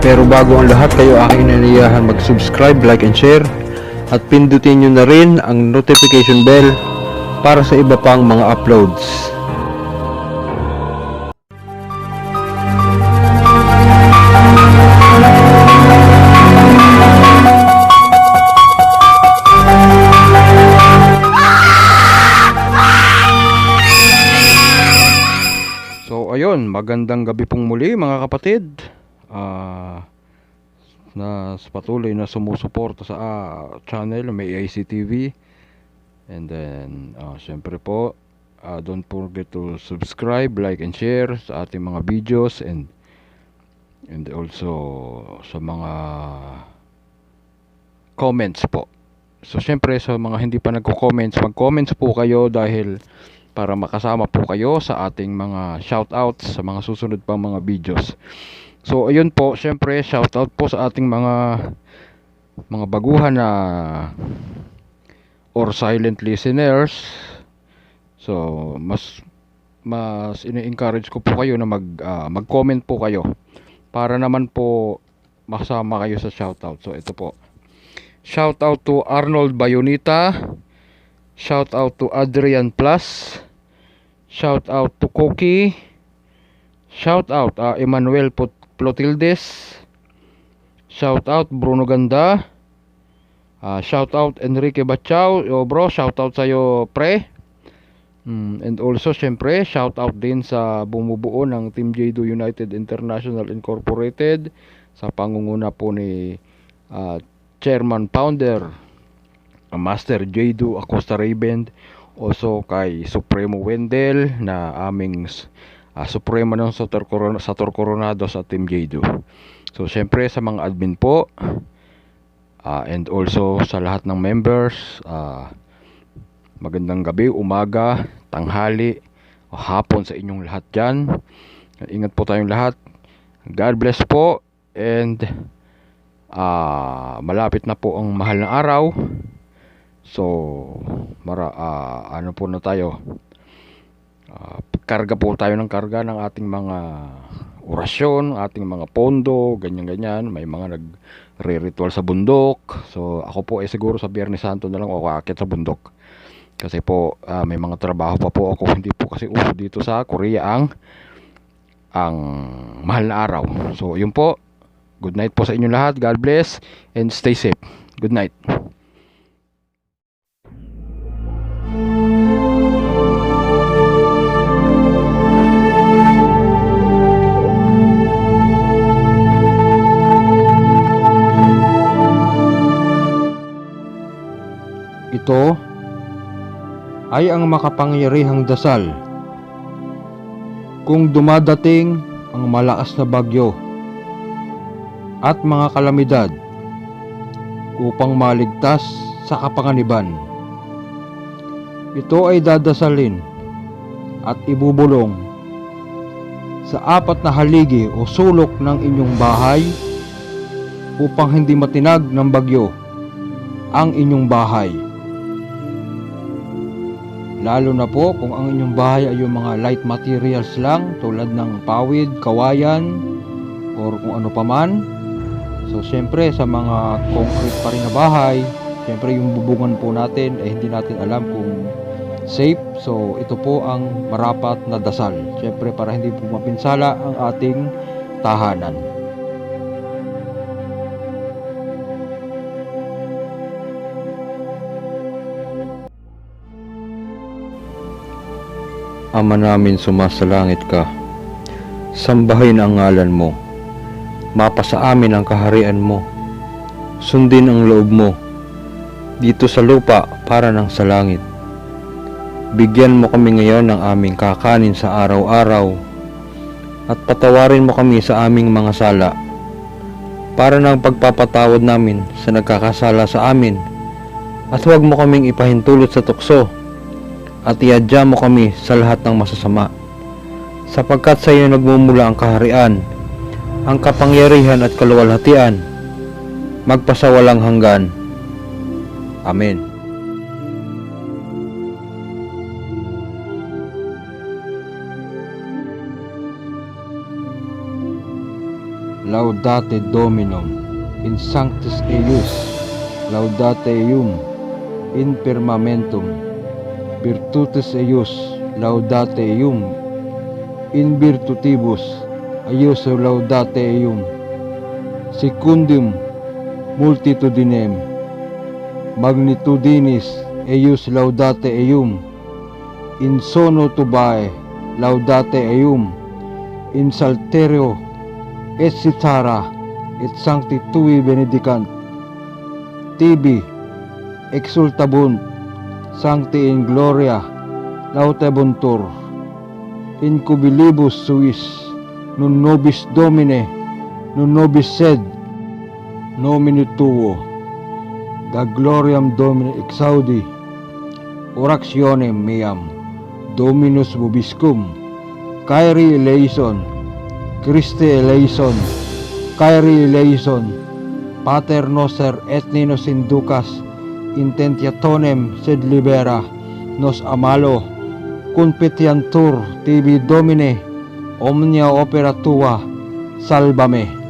Pero bago ang lahat, kayo aking inaniyahan mag-subscribe, like, and share. At pindutin nyo na rin ang notification bell para sa iba pang mga uploads. So ayun, magandang gabi pong muli mga kapatid. Na patuloy na sumusuporta sa channel may ICTV. And then syempre po, don't forget to subscribe, like, and share sa ating mga videos, and also sa mga comments po. So syempre sa mga hindi pa nagko-comments, mag-comments po kayo dahil para makasama po kayo sa ating mga shoutouts sa mga susunod pang mga videos. So ayun po, syempre shoutout po sa ating mga baguhan na or silent listeners. So mas ini-encourage ko po kayo na mag-comment po kayo para naman po makasama kayo sa shoutout. So ito po, shoutout to Arnold Bayonita, shoutout to Adrian Plus, shoutout to Koki, shoutout Emmanuel Plotildes, shoutout Bruno Ganda, shoutout Enrique Bachao. Yo bro, shoutout sa'yo pre. And also syempre shoutout din sa bumubuo ng Team Jado United International Incorporated sa pangunguna po ni Chairman Founder Master Jado Acosta Raven. Also kay Supremo Wendell na aming Supremo ng Sator Coronado sa Team Jado. So syempre sa mga admin po, and also sa lahat ng members, magandang gabi, umaga, tanghali, o hapon sa inyong lahat dyan. Ingat po tayong lahat. God bless po. And malapit na po ang mahal na araw. So ano po na tayo, karga po tayo ng karga ng ating mga orasyon, ating mga pondo, ganyan-ganyan. May mga nagre-ritual sa bundok. So ako po siguro sa Biyernes Santo na lang ako aakyat sa bundok. Kasi po may mga trabaho pa po ako. Hindi po kasi uso dito sa Korea ang mahal na araw. So yun po. Good night po sa inyo lahat. God bless and stay safe. Good night. Ito ay ang makapangyarihang dasal kung dumadating ang malakas na bagyo at mga kalamidad upang maligtas sa kapanganiban. Ito ay dadasalin at ibubulong sa 4 na haligi o sulok ng inyong bahay upang hindi matinag ng bagyo ang inyong bahay. Lalo na po kung ang inyong bahay ay yung mga light materials lang tulad ng pawid, kawayan, or kung ano paman. So syempre sa mga concrete pa rin na bahay, syempre yung bubungan po natin ay hindi natin alam kung safe. So ito po ang marapat na dasal, syempre para hindi po mapinsala ang ating tahanan. Ama namin sumasalangit ka, sambahin ang ngalan mo, mapasa amin ang kaharian mo, sundin ang loob mo, dito sa lupa para ng sa langit. Bigyan mo kami ngayon ng aming kakanin sa araw-araw, at patawarin mo kami sa aming mga sala, para ng pagpapatawad namin sa nagkakasala sa amin, at huwag mo kaming ipahintulot sa tukso, at iadya mo kami sa lahat ng masasama, sapagkat sa iyo nagmumula ang kaharian, ang kapangyarihan at kaluwalhatian, magpasawalang hanggan. Amen. laudate Dominum, in sanctis eius, laudate eum, in firmamentum, virtutis eius, laudate eum, in virtutibus, eius laudate eum, secundum multitudinem, magnitudinis eius laudate eum, in sono tubae, laudate eum, in salterio et cithara et sancti tui benedicant, tibi exultabunt sancti in gloria lautabuntur, in cubilibus suis nun nobis Domine, nun nobis sed nomine tuo, da gloriam Domini exaudi, orationem meam, Dominus vobiscum, Kyrie eleison, Christe eleison, Kyrie eleison, Pater noster et ninos inducas, intentiatonem sed libera, nos amalo, competiantur tibi Domine, omnia opera tua, salvame.